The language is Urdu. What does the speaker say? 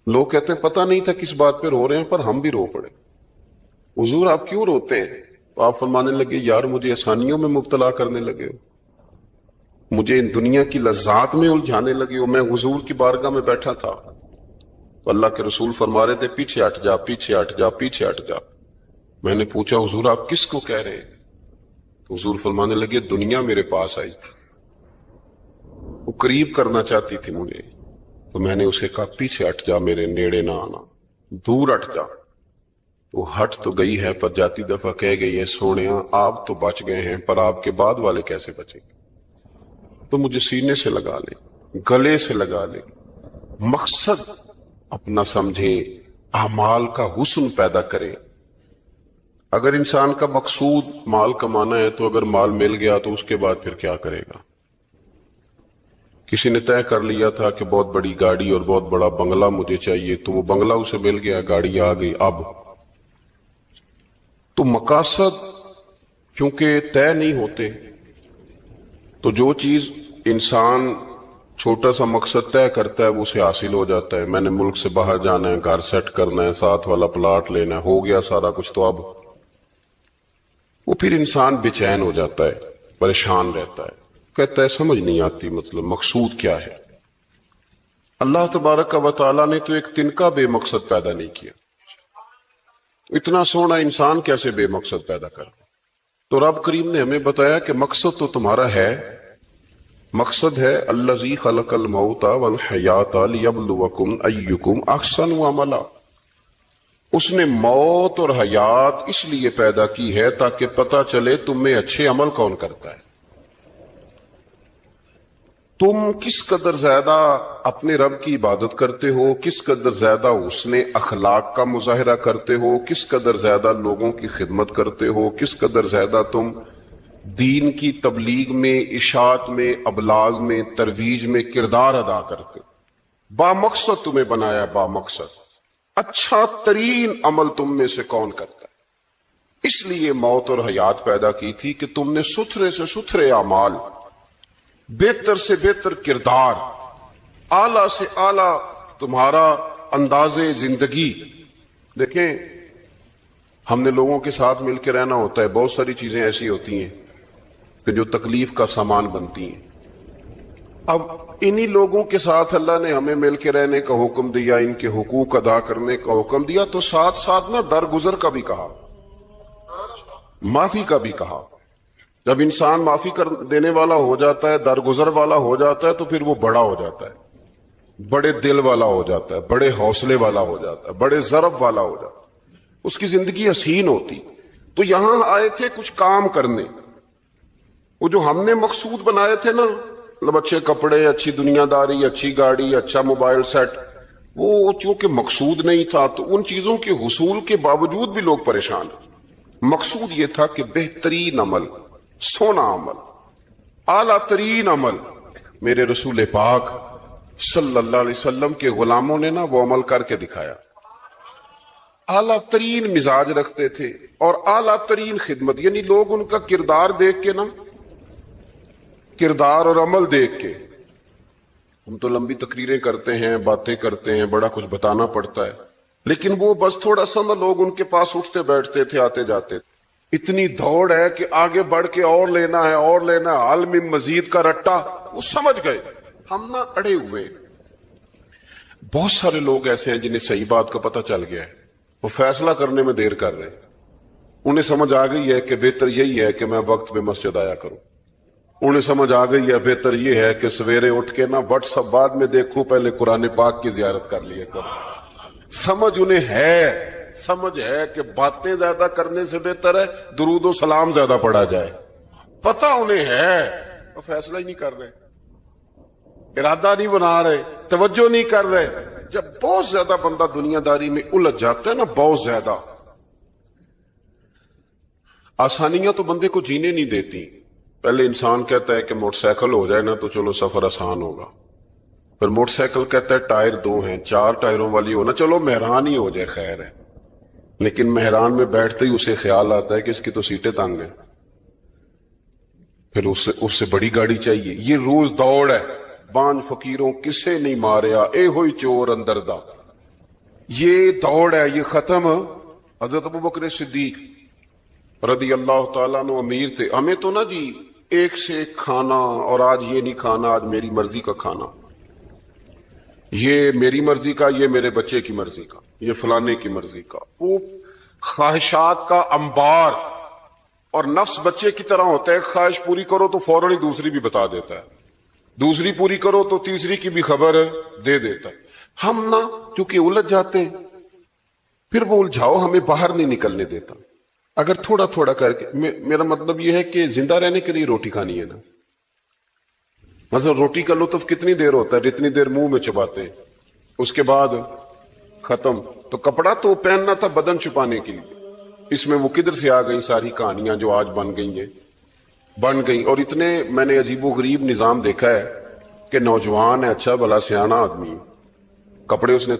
لوگ کہتے ہیں پتہ نہیں تھا کس بات پہ رو رہے ہیں پر ہم بھی رو پڑے. حضور آپ کیوں روتے ہیں؟ تو آپ فرمانے لگے یار مجھے آسانیوں میں مبتلا کرنے لگے ہو, مجھے ان دنیا کی لذات میں الجھانے لگے ہو. میں حضور کی بارگاہ میں بیٹھا تھا تو اللہ کے رسول فرما رہے تھے پیچھے ہٹ جا, پیچھے ہٹ جا, پیچھے ہٹ جا. میں نے پوچھا حضور آپ کس کو کہہ رہے ہیں؟ تو حضور فرمانے لگے دنیا میرے پاس آئی تھی, وہ قریب کرنا چاہتی تھی مجھے, تو میں نے اسے کہا پیچھے ہٹ جا, میرے نیڑے نہ آنا, دور ہٹ جا. وہ ہٹ تو گئی ہے پر جاتی دفعہ کہہ گئی ہے سونیا آپ تو بچ گئے ہیں پر آپ کے بعد والے کیسے بچیں گے؟ تو مجھے سینے سے لگا لے, گلے سے لگا لے, مقصد اپنا سمجھے, اعمال کا حسن پیدا کرے. اگر انسان کا مقصود مال کمانا ہے تو اگر مال مل گیا تو اس کے بعد پھر کیا کرے گا؟ کسی نے طے کر لیا تھا کہ بہت بڑی گاڑی اور بہت بڑا بنگلہ مجھے چاہیے, تو وہ بنگلہ اسے مل گیا, گاڑی آ گئی. اب تو مقاصد کیونکہ طے نہیں ہوتے, تو جو چیز انسان چھوٹا سا مقصد طے کرتا ہے وہ اسے حاصل ہو جاتا ہے. میں نے ملک سے باہر جانا ہے, گھر سیٹ کرنا ہے, ساتھ والا پلاٹ لینا ہے, ہو گیا سارا کچھ. تو اب وہ پھر انسان بے چین ہو جاتا ہے, پریشان رہتا ہے, کہتا ہے سمجھ نہیں آتی مطلب مقصود کیا ہے. اللہ تبارک و تعالیٰ نے تو ایک تنکا بے مقصد پیدا نہیں کیا, اتنا سونا انسان کیسے بے مقصد پیدا کرتا؟ تو رب کریم نے ہمیں بتایا کہ مقصد تو تمہارا ہے. مقصد ہے الذی خلق الموت والحیات لیبلوکم ایکم احسن عملا. اس نے موت اور حیات اس لیے پیدا کی ہے تاکہ پتہ چلے تم میں اچھے عمل کون کرتا ہے, تم کس قدر زیادہ اپنے رب کی عبادت کرتے ہو, کس قدر زیادہ حسن اخلاق کا مظاہرہ کرتے ہو, کس قدر زیادہ لوگوں کی خدمت کرتے ہو, کس قدر زیادہ تم دین کی تبلیغ میں, اشاعت میں, ابلاغ میں, ترویج میں کردار ادا کرتے ہو. با مقصد تمہیں بنایا, با مقصد. اچھا ترین عمل تم میں سے کون کرتا ہے؟ اس لیے موت اور حیات پیدا کی تھی کہ تم نے ستھرے سے ستھرے اعمال, بہتر سے بہتر کردار, اعلیٰ سے اعلیٰ تمہارا انداز زندگی. دیکھیں ہم نے لوگوں کے ساتھ مل کے رہنا ہوتا ہے, بہت ساری چیزیں ایسی ہوتی ہیں کہ جو تکلیف کا سامان بنتی ہیں. اب انہی لوگوں کے ساتھ اللہ نے ہمیں مل کے رہنے کا حکم دیا, ان کے حقوق ادا کرنے کا حکم دیا, تو ساتھ ساتھ نہ درگزر کا بھی کہا, معافی کا بھی کہا. جب انسان معافی کر دینے والا ہو جاتا ہے, درگزر والا ہو جاتا ہے, تو پھر وہ بڑا ہو جاتا ہے, بڑے دل والا ہو جاتا ہے, بڑے حوصلے والا ہو جاتا ہے, بڑے ضرب والا ہو جاتا ہے, اس کی زندگی حسین ہوتی. تو یہاں آئے تھے کچھ کام کرنے. وہ جو ہم نے مقصود بنائے تھے نا, مطلب اچھے کپڑے, اچھی دنیا داری, اچھی گاڑی, اچھا موبائل سیٹ, وہ چونکہ مقصود نہیں تھا تو ان چیزوں کے حصول کے باوجود بھی لوگ پریشان ہیں. مقصود یہ تھا کہ بہترین عمل, سونا عمل, اعلیٰ ترین عمل. میرے رسول پاک صلی اللہ علیہ وسلم کے غلاموں نے نا وہ عمل کر کے دکھایا. اعلیٰ ترین مزاج رکھتے تھے اور اعلیٰ ترین خدمت, یعنی لوگ ان کا کردار دیکھ کے نا, کردار اور عمل دیکھ کے, ہم تو لمبی تقریریں کرتے ہیں, باتیں کرتے ہیں, بڑا کچھ بتانا پڑتا ہے, لیکن وہ بس تھوڑا سا نا لوگ ان کے پاس اٹھتے بیٹھتے تھے, آتے جاتے تھے. اتنی دوڑ ہے کہ آگے بڑھ کے اور لینا ہے, اور لینا ہے, حال میں مزید کا رٹا. وہ سمجھ گئے ہم نہ اڑے ہوئے. بہت سارے لوگ ایسے ہیں جنہیں صحیح بات کا پتہ چل گیا ہے, وہ فیصلہ کرنے میں دیر کر رہے ہیں. انہیں سمجھ آ گئی ہے کہ بہتر یہی ہے کہ میں وقت پہ مسجد آیا کروں. انہیں سمجھ آ گئی ہے بہتر یہ ہے کہ سویرے اٹھ کے نا واٹس ایپ بعد میں دیکھوں, پہلے قرآن پاک کی زیارت کر لیا کروں. سمجھ انہیں ہے, سمجھ ہے کہ باتیں زیادہ کرنے سے بہتر ہے درود و سلام زیادہ پڑھا جائے. پتہ انہیں ہے, وہ فیصلہ ہی نہیں کر رہے, ارادہ نہیں بنا رہے, توجہ نہیں کر رہے. جب بہت زیادہ بندہ دنیا داری میں الجھ جاتا ہے نا, بہت زیادہ, آسانیاں تو بندے کو جینے نہیں دیتی. پہلے انسان کہتا ہے کہ موٹر سائیکل ہو جائے نا تو چلو سفر آسان ہوگا, پھر موٹر سائیکل کہتا ہے ٹائر 2 ہیں, 4 ٹائروں والی ہونا, چلو مہران ہی ہو جائے خیر ہے. لیکن مہران میں بیٹھتے ہی اسے خیال آتا ہے کہ اس کی تو سیٹیں تنگ ہیں, پھر اس سے بڑی گاڑی چاہیے. یہ روز دوڑ ہے. بانج فقیروں کسے نہیں ماریا, اے ہوئی چور اندر دا. یہ دوڑ ہے، یہ ختم. حضرت ابوبکر صدیق رضی اللہ تعالیٰ عنہ امیر تھے. ہمیں تو نا جی ایک سے ایک کھانا، اور آج یہ نہیں کھانا، آج میری مرضی کا کھانا، یہ میری مرضی کا، یہ میرے بچے کی مرضی کا، یہ فلانے کی مرضی کا. وہ خواہشات کا انبار. اور نفس بچے کی طرح ہوتا ہے، ایک خواہش پوری کرو تو فوراً ہی دوسری بھی بتا دیتا ہے، دوسری پوری کرو تو تیسری کی بھی خبر دے دیتا ہے. ہم نا چونکہ الجھ جاتے ہیں، پھر وہ الجھاؤ ہمیں باہر نہیں نکلنے دیتا. اگر تھوڑا تھوڑا کر کے، میرا مطلب یہ ہے کہ زندہ رہنے کے لیے روٹی کھانی ہے نا. مثلا روٹی کا لطف کتنی دیر ہوتا ہے؟ جتنی دیر منہ میں چباتے ہیں، اس کے بعد ختم. تو کپڑا تو پہننا تھا بدن چھپانے کے لیے. اس میں وہ کدھر سے آ گئی ساری کہانیاں جو آج بن گئی. اور اتنے میں نے عجیب و غریب نظام دیکھا ہے کہ نوجوان ہے، اچھا بھلا سیانا آدمی، کپڑے اس نے